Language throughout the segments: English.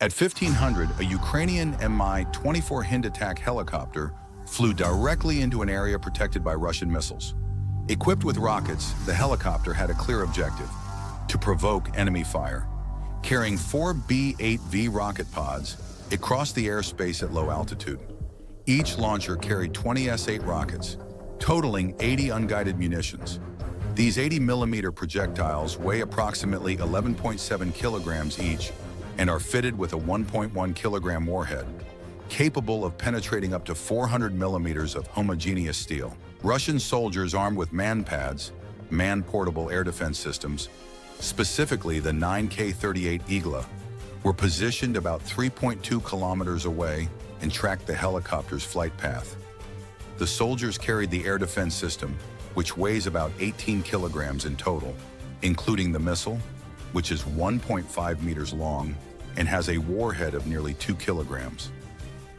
At 1500, a Ukrainian Mi-24 Hind attack helicopter flew directly into an area protected by Russian missiles. Equipped with rockets, the helicopter had a clear objective: to provoke enemy fire. Carrying 4 B-8V rocket pods, it crossed the airspace at low altitude. Each launcher carried 20 S-8 rockets, totaling 80 unguided munitions. These 80mm projectiles weigh approximately 11.7 kilograms each and are fitted with a 1.1 kilogram warhead, capable of penetrating up to 400 millimeters of homogeneous steel. Russian soldiers armed with MANPADS, man-portable air defense systems, specifically the 9K-38 Igla, were positioned about 3.2 kilometers away and tracked the helicopter's flight path. The soldiers carried the air defense system, which weighs about 18 kilograms in total, including the missile, which is 1.5 meters long and has a warhead of nearly 2 kilograms.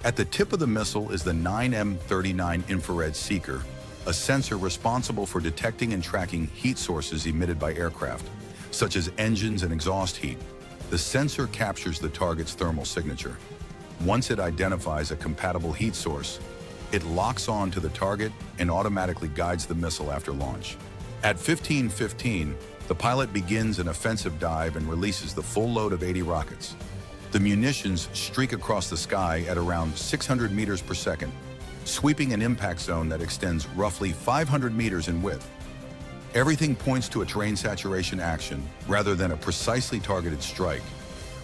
At the tip of the missile is the 9M39 infrared seeker, a sensor responsible for detecting and tracking heat sources emitted by aircraft, such as engines and exhaust heat. The sensor captures the target's thermal signature. Once it identifies a compatible heat source, it locks on to the target and automatically guides the missile after launch. At 15:15, the pilot begins an offensive dive and releases the full load of 80 rockets. The munitions streak across the sky at around 600 meters per second, sweeping an impact zone that extends roughly 500 meters in width. Everything points to a terrain saturation action rather than a precisely targeted strike,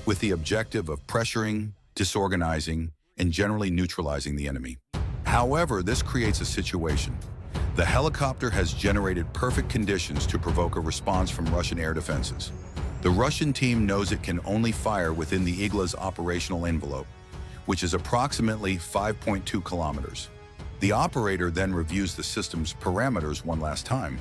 with the objective of pressuring, disorganizing, and generally neutralizing the enemy. However, this creates a situation. The helicopter has generated perfect conditions to provoke a response from Russian air defenses. The Russian team knows it can only fire within the Igla's operational envelope, which is approximately 5.2 kilometers. The operator then reviews the system's parameters one last time.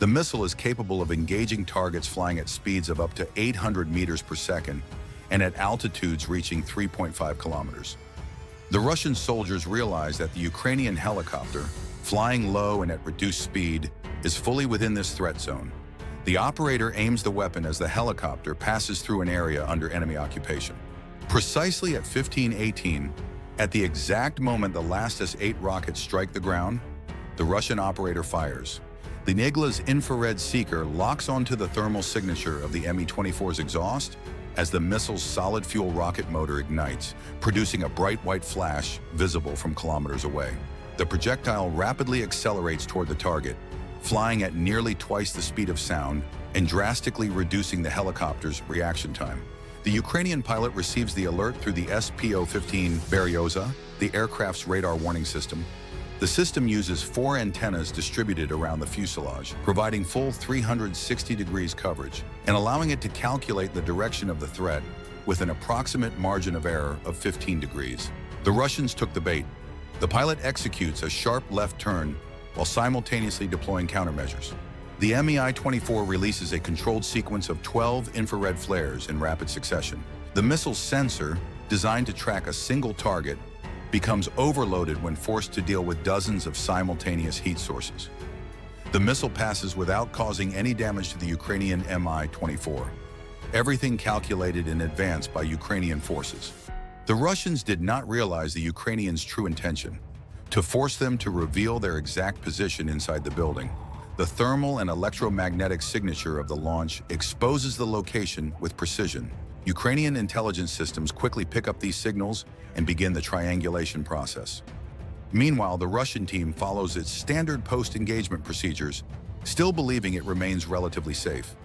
The missile is capable of engaging targets flying at speeds of up to 800 meters per second and at altitudes reaching 3.5 kilometers. The Russian soldiers realize that the Ukrainian helicopter, flying low and at reduced speed, is fully within this threat zone. The operator aims the weapon as the helicopter passes through an area under enemy occupation. Precisely at 15:18, at the exact moment the last S-8 rockets strike the ground, the Russian operator fires. The Igla's infrared seeker locks onto the thermal signature of the Mi-24's exhaust as the missile's solid fuel rocket motor ignites, producing a bright white flash visible from kilometers away. The projectile rapidly accelerates toward the target, flying at nearly twice the speed of sound and drastically reducing the helicopter's reaction time. The Ukrainian pilot receives the alert through the SPO-15 Barrage, the aircraft's radar warning system. The system uses 4 antennas distributed around the fuselage, providing full 360 degrees coverage and allowing it to calculate the direction of the threat with an approximate margin of error of 15 degrees. The Russians took the bait. The pilot executes a sharp left turn while simultaneously deploying countermeasures. The Mi-24 releases a controlled sequence of 12 infrared flares in rapid succession. The missile's sensor, designed to track a single target, becomes overloaded when forced to deal with dozens of simultaneous heat sources. The missile passes without causing any damage to the Ukrainian Mi-24. Everything calculated in advance by Ukrainian forces. The Russians did not realize the Ukrainians' true intention: to force them to reveal their exact position inside the building. The thermal and electromagnetic signature of the launch exposes the location with precision. Ukrainian intelligence systems quickly pick up these signals and begin the triangulation process. Meanwhile, the Russian team follows its standard post-engagement procedures, still believing it remains relatively safe.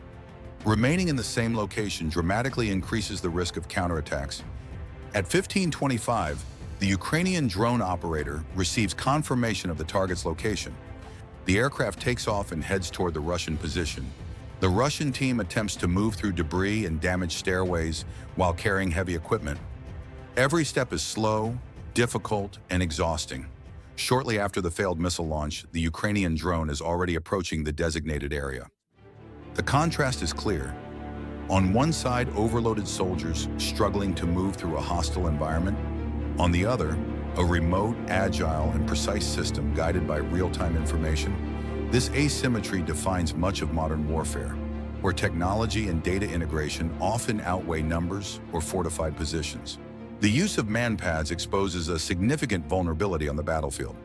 Remaining in the same location dramatically increases the risk of counterattacks. At 15:25, the Ukrainian drone operator receives confirmation of the target's location. The aircraft takes off and heads toward the Russian position. The Russian team attempts to move through debris and damaged stairways while carrying heavy equipment. Every step is slow, difficult, and exhausting. Shortly after the failed missile launch, the Ukrainian drone is already approaching the designated area. The contrast is clear. On one side, overloaded soldiers struggling to move through a hostile environment. On the other, a remote, agile, and precise system guided by real-time information. This asymmetry defines much of modern warfare. where technology and data integration often outweigh numbers or fortified positions. The use of MANPADS exposes a significant vulnerability on the battlefield.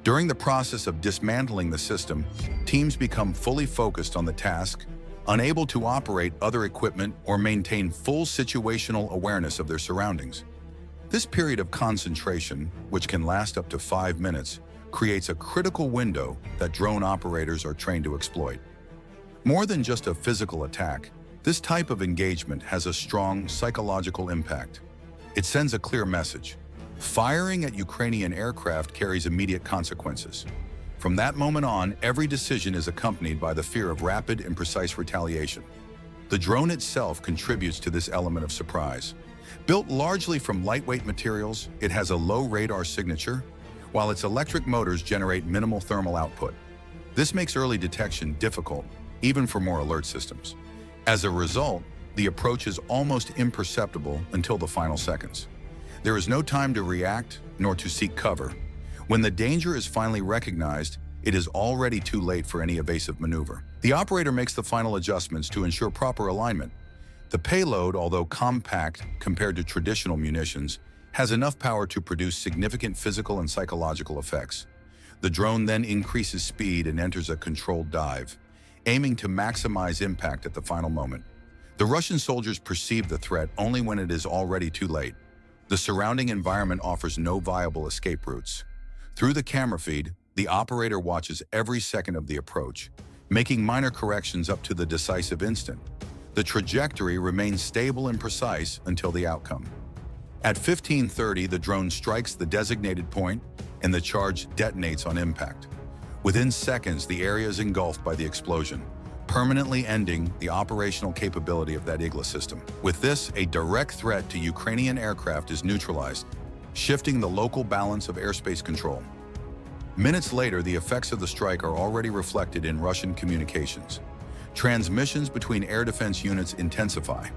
During the process of dismantling the system, teams become fully focused on the task, unable to operate other equipment or maintain full situational awareness of their surroundings. This period of concentration, which can last up to 5 minutes, creates a critical window that drone operators are trained to exploit. More than just a physical attack, this type of engagement has a strong psychological impact. It sends a clear message. Firing at Ukrainian aircraft carries immediate consequences. From that moment on, every decision is accompanied by the fear of rapid and precise retaliation. The drone itself contributes to this element of surprise. Built largely from lightweight materials, it has a low radar signature, while its electric motors generate minimal thermal output. This makes early detection difficult, even for more alert systems. As a result, the approach is almost imperceptible until the final seconds. There is no time to react, nor to seek cover. When the danger is finally recognized, it is already too late for any evasive maneuver. The operator makes the final adjustments to ensure proper alignment. The payload, although compact compared to traditional munitions, has enough power to produce significant physical and psychological effects. The drone then increases speed and enters a controlled dive, aiming to maximize impact at the final moment. The Russian soldiers perceive the threat only when it is already too late. The surrounding environment offers no viable escape routes. Through the camera feed, the operator watches every second of the approach, making minor corrections up to the decisive instant. The trajectory remains stable and precise until the outcome. At 15:30, the drone strikes the designated point and the charge detonates on impact. Within seconds, the area is engulfed by the explosion, permanently ending the operational capability of that Igla system. With this, a direct threat to Ukrainian aircraft is neutralized, shifting the local balance of airspace control. Minutes later, the effects of the strike are already reflected in Russian communications. Transmissions between air defense units intensify,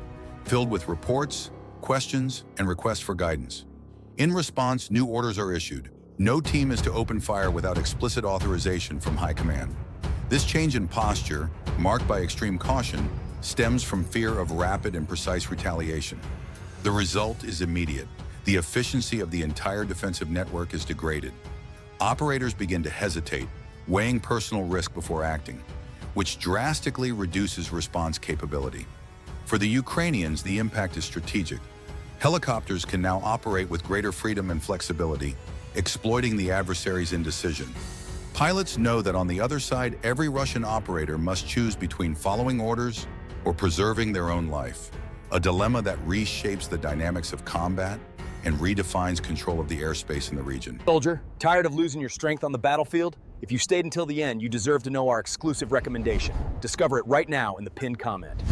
filled with reports, questions, and requests for guidance. In response, new orders are issued. No team is to open fire without explicit authorization from high command. This change in posture, marked by extreme caution, stems from fear of rapid and precise retaliation. The result is immediate. The efficiency of the entire defensive network is degraded. Operators begin to hesitate, weighing personal risk before acting, which drastically reduces response capability. For the Ukrainians, the impact is strategic. Helicopters can now operate with greater freedom and flexibility, exploiting the adversary's indecision. Pilots know that on the other side, every Russian operator must choose between following orders or preserving their own life, a dilemma that reshapes the dynamics of combat and redefines control of the airspace in the region. Soldier, tired of losing your strength on the battlefield? If you stayed until the end, you deserve to know our exclusive recommendation. Discover it right now in the pinned comment.